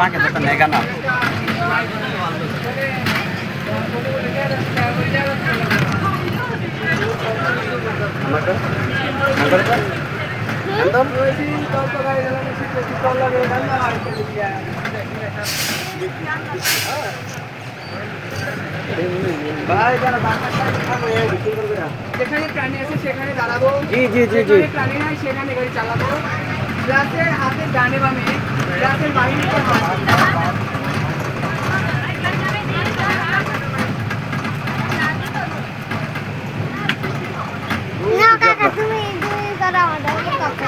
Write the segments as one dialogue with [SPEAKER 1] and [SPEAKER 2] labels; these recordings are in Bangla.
[SPEAKER 1] pakai tekan ya kan?
[SPEAKER 2] যেখানে প্রাণী আছে সেখানে দাঁড়াবো।
[SPEAKER 1] জি জি জি জি।
[SPEAKER 2] প্রাণী নাই সেখানে গাড়ি চালাবো। গ্লাসের হাতের ডানে বামে গ্লাসের বাহিরে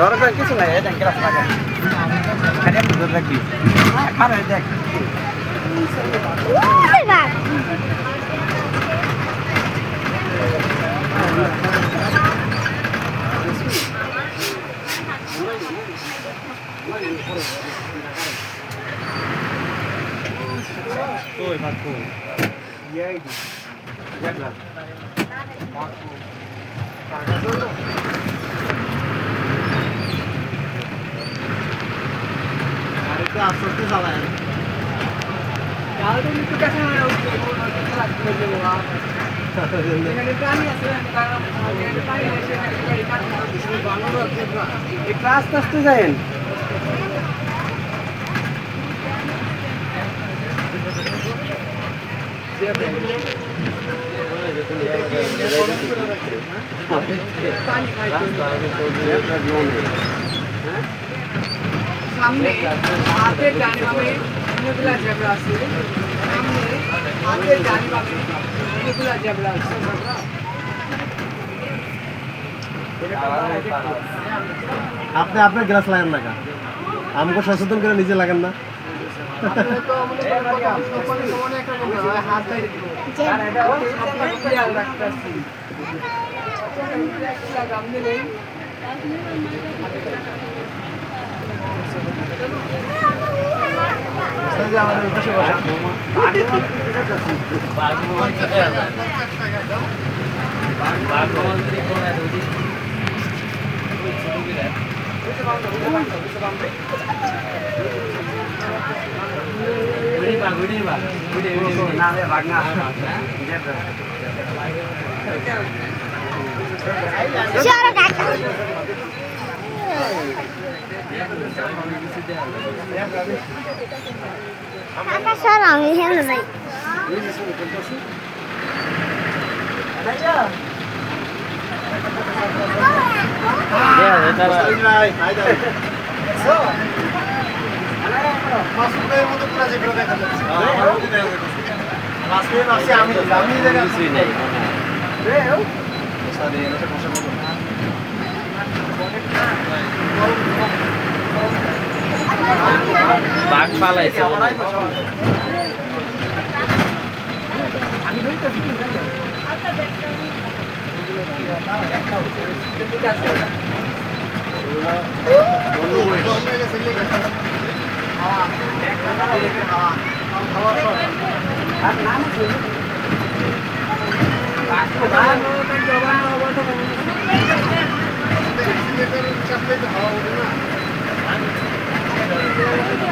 [SPEAKER 1] দরকার কিছু নাই এটা গ্লাস লাগা খালি একটু ধরে রাখবি খারে দেখ Oi, Marco. E aí? E agora? Marco. আরেকটা আস্তে চালায়
[SPEAKER 2] গাড়ি একটু কাছে না এখানে প্রাণী আছে এখানে প্রাণী আছে গাড়ি কাটতে
[SPEAKER 1] একটু আস্তে আস্তে যায়েন
[SPEAKER 2] সামনে হাতের ডানে বামে অনেকগুলা জেব্রা আছে সামনে হাতের ডানে বামে অনেকগুলা জেব্রা আছে
[SPEAKER 3] আপনি আপনার গ্লাস লাগান না আমাকে সচেতন করে নিজে লাগান না
[SPEAKER 4] আমি হেলে নাই
[SPEAKER 1] বাঘ পালাইছে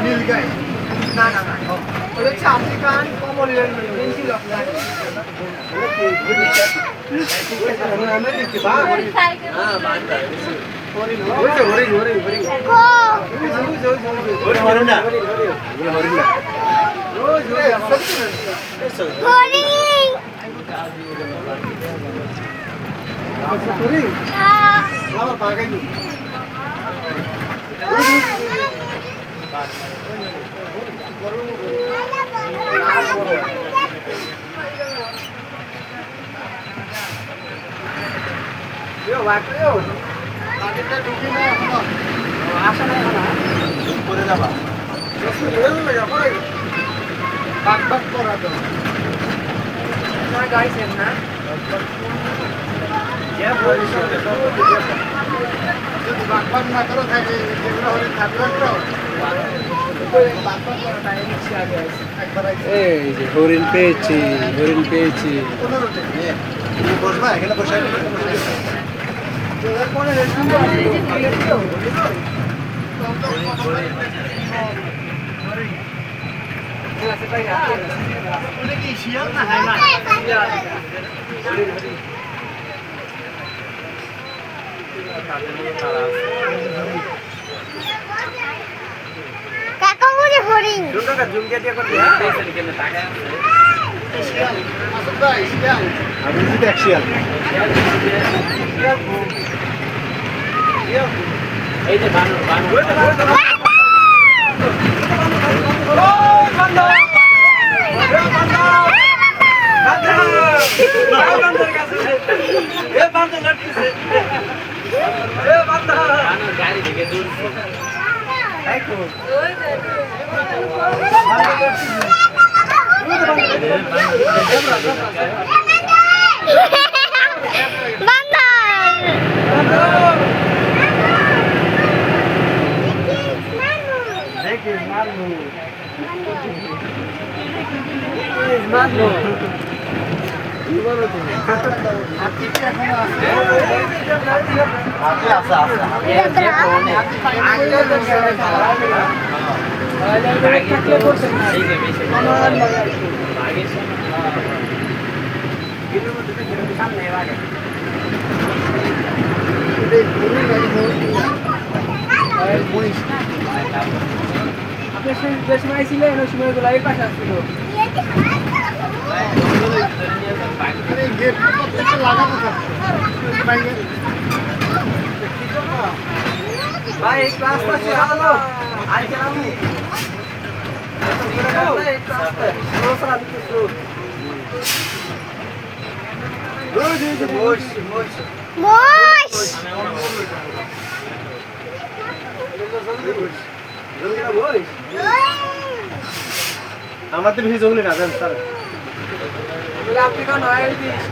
[SPEAKER 2] নীলগাই না না না ওটা হচ্ছে আফ্রিকান কমন লেন্সি লকলাইন গাইছেন না
[SPEAKER 1] এই যে হরিণ পেয়েছি হরিণ পেয়েছি
[SPEAKER 3] বসবা এখানে বসে
[SPEAKER 2] এরপরে সুন্দর
[SPEAKER 4] কাকা বলে হরিণ
[SPEAKER 1] দুটোটা ঝুমকে দিয়ে করবি হ্যাঁ
[SPEAKER 3] আমি যদি এক শিয়াল
[SPEAKER 1] এই যে বানর বানর গাড়ি থেকে দূর
[SPEAKER 2] আপনি যে সময় ছিলেন ওই সময়গুলো এই পাশে আসছিল
[SPEAKER 1] ভাই ক্লাসটা শেখা হলো আর কেন
[SPEAKER 4] মোষ
[SPEAKER 3] আমাদের বেশি জঙ্গলি না জানেন স্যার
[SPEAKER 2] আপনি কোন অয়েল দিস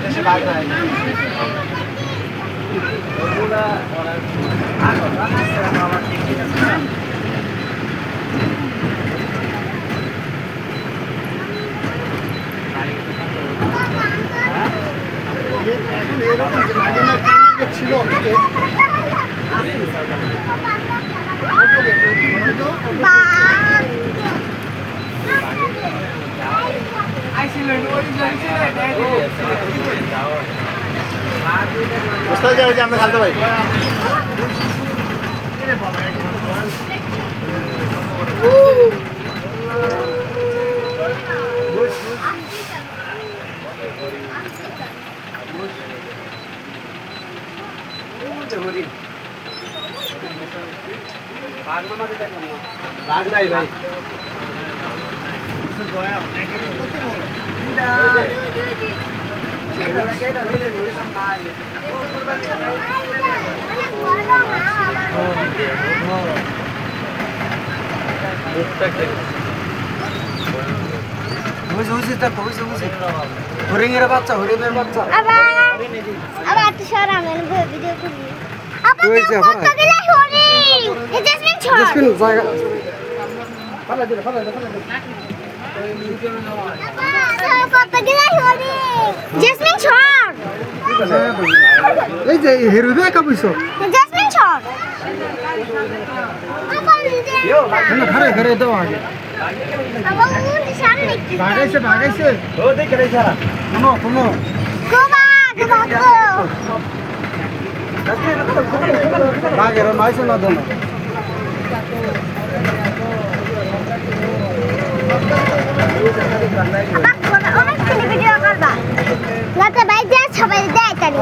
[SPEAKER 3] দেশে বাঘ নাই ছিল
[SPEAKER 2] আইছিলেন ওই জড়িয়েছিলেন
[SPEAKER 3] বুঝতে যাবে যে আমরা খেলতে পারি বাঘ নাই ভাই
[SPEAKER 1] হরিণের বাচ্চা হরিণের বাচ্চা
[SPEAKER 4] আবার আবার তো স্যার আমি ভিডিও করি আপা
[SPEAKER 1] ওই যে,
[SPEAKER 4] কত দিলে হরিণ এই জেসমিন ছড়
[SPEAKER 1] জায়গা
[SPEAKER 4] কত দিলে হরিণ জেসমিন ছড়
[SPEAKER 1] এই যে হেরুবে কাবুইছো
[SPEAKER 4] জেসমিন ছড় আপা
[SPEAKER 1] ঘরে ঘরে দাও আগে
[SPEAKER 4] আবার উনি সামনে কি
[SPEAKER 1] ভাগাইছে ও দেখে রে সারা কোনো
[SPEAKER 4] গোবা গোবা
[SPEAKER 1] ভাগের মাইছে না দোনো
[SPEAKER 4] অনেক ভিডিও করবা যাতে বাইরে সবাই দেয় তারি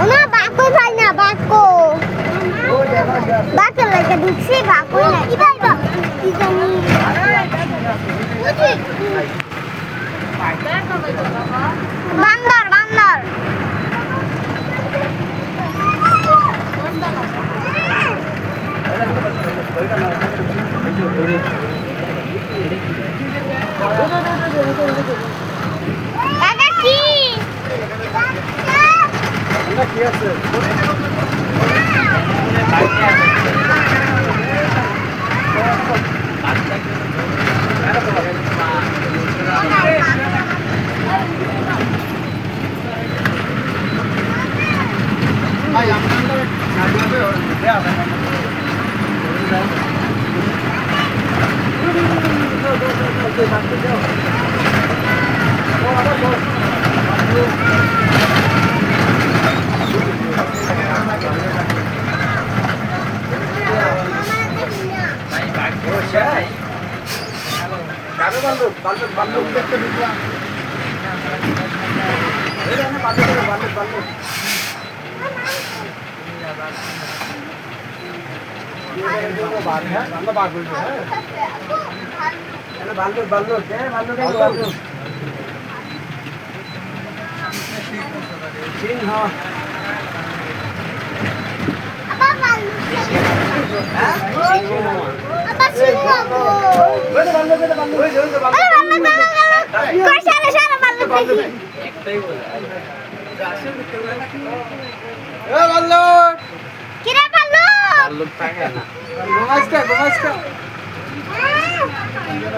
[SPEAKER 4] ওনা বাকো ভাই না বাকো বাকো লাগে দিছি বাকো না কি ভাইবা কি জানি বান্দর বান্দর দাদা কি
[SPEAKER 1] কি আছে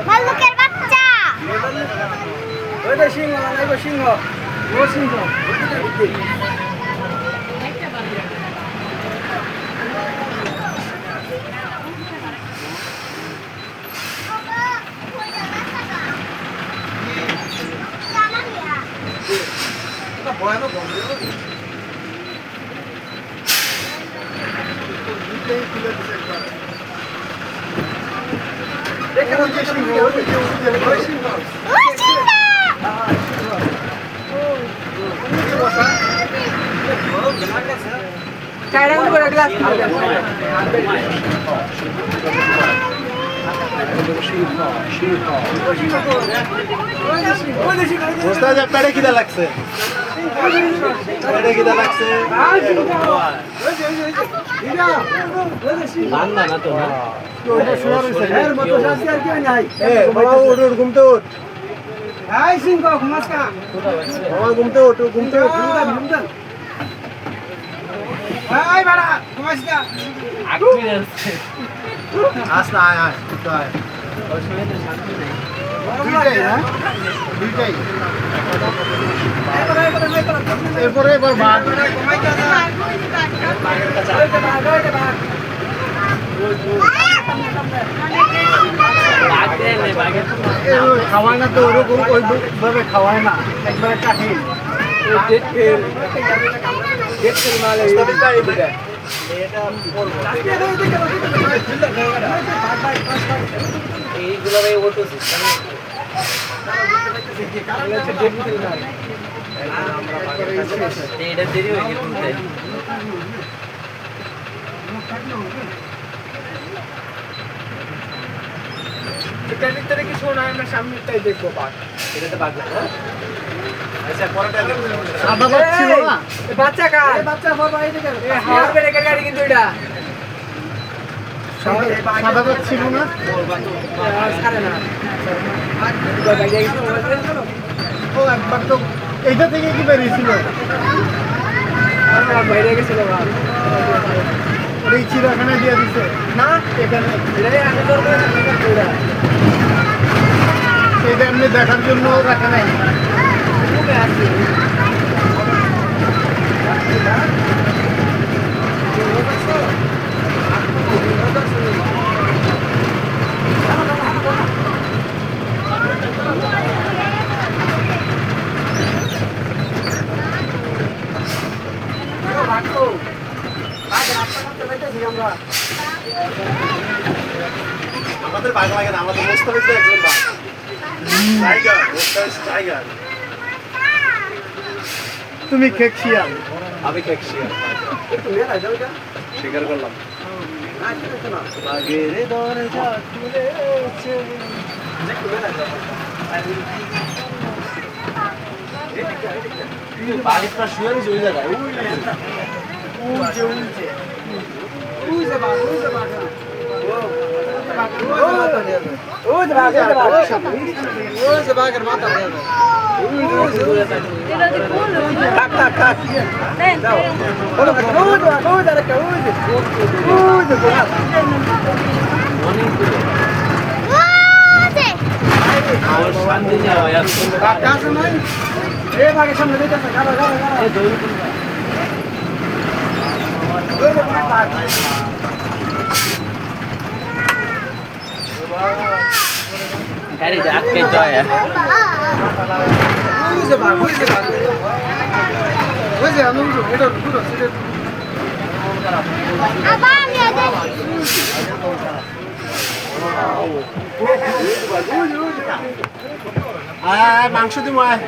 [SPEAKER 4] ভাল্লুকের বাচ্চা
[SPEAKER 1] সিংহ
[SPEAKER 2] চাইরা করে গ্লাস
[SPEAKER 3] ওস্তাদ পেটে খিদা লাগছে পেটে খিদা লাগছে
[SPEAKER 1] বান্দা না তো না
[SPEAKER 3] ওটা শোয়া রইছে
[SPEAKER 1] এর মতো শাস্তি আর কি নাই
[SPEAKER 3] এ বাবা ওঠ ওঠ ঘুমতে ওঠ
[SPEAKER 2] এই সিংহ ঘুমাস কা
[SPEAKER 3] বাবা ঘুমতে ওঠ ঘুমতে ওঠ
[SPEAKER 2] এই বাড়া ঘুমাস কা
[SPEAKER 3] আস না আয় আয় তো আয় দুইটাই হ্যাঁ দুইটাই এরপরে এবার ভাত খাওয়ায় না তো ওরকম ওইভাবে খাওয়ায় না একবারে কাঠি
[SPEAKER 1] এইগুলো ভাই ওটো এটা দেরি হয়ে গেছে
[SPEAKER 2] এটার ভিতরে কিছু না আমরা সামনেটাই দেখবো বাঘ
[SPEAKER 1] এটাতে বাগলা
[SPEAKER 3] আচ্ছা পরেরটা সাদা ভাত ছিল না
[SPEAKER 2] এই বাচ্চা কার
[SPEAKER 1] বাচ্চা বাবা এই দেখেন
[SPEAKER 2] এই হাওয়ার ব্রেকের গাড়ি কিন্তু এটা
[SPEAKER 3] সাদা ভাত ছিল না
[SPEAKER 2] ছাড়ে না
[SPEAKER 3] ও একবার তো এইটা থেকে কি বেরিয়েছিল
[SPEAKER 2] বাইরে গেছিল বাঘ
[SPEAKER 3] এই চিড়াখানা দিয়ে দিছে
[SPEAKER 2] না
[SPEAKER 3] এখানে
[SPEAKER 2] এটাই আগে তোর করে না
[SPEAKER 3] সেইটা এমনি দেখার জন্য রাখা নাই
[SPEAKER 2] ঘুমে আসছে
[SPEAKER 3] আমাদের বাঘ লাগে না আমাদের মোস্তাফিজ একজন বাঘ টাইগার মোস্তাফিজ টাইগার তুমি খেক শিয়াল আমি খেক শিয়াল স্বীকার করলাম বাঘের দরজা খুলেছে বাঘটা শুয়ে রয়েছে ওই জায়গায় উল্টে উল্টে
[SPEAKER 1] শান্তি যাওয়া
[SPEAKER 2] সামনে
[SPEAKER 1] গাড়িতে আটকে যায়
[SPEAKER 4] আবার নিয়ে যাই
[SPEAKER 3] আয় মাংস দিব আয়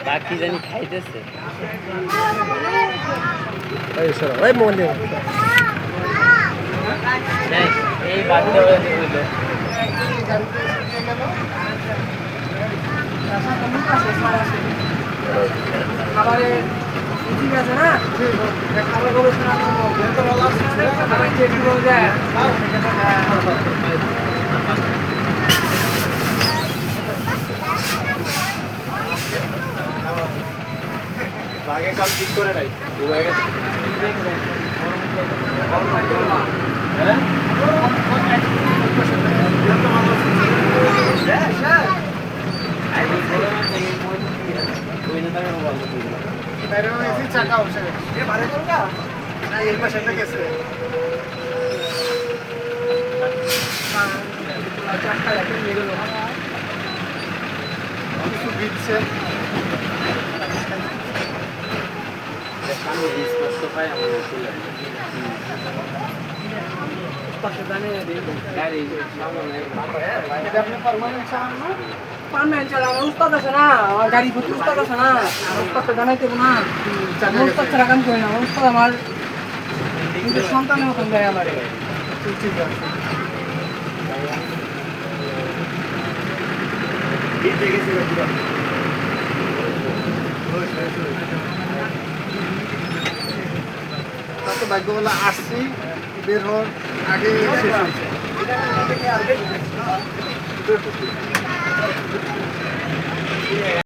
[SPEAKER 1] বাকি জানি খাইতেছে
[SPEAKER 3] ওই মন্দির
[SPEAKER 1] এই বাচ্চা হইলো
[SPEAKER 2] খাবারে ঠিক আছে না খাবার গবেষণা খাবার চেক করে যায়
[SPEAKER 3] আগে কাল ঠিক করে নাই চাকা বসে এই পাশে গেছে কিছু দিচ্ছে
[SPEAKER 2] পারমেন্ট চালা আমার উস্তাদ আছে না আমার গাড়ি ভর্তি উস্তাদ আছে না আমার উস্তাদকে জানাইতে না আমার উস্তাদ ছাড়া কাম করি না আমার উস্তাদ আমার নিজের সন্তানের মতন দেয় আমার
[SPEAKER 3] ঠিক আছে ভাগ্যবলা আসছি বের হওয়ার আগে শেষ হয়েছে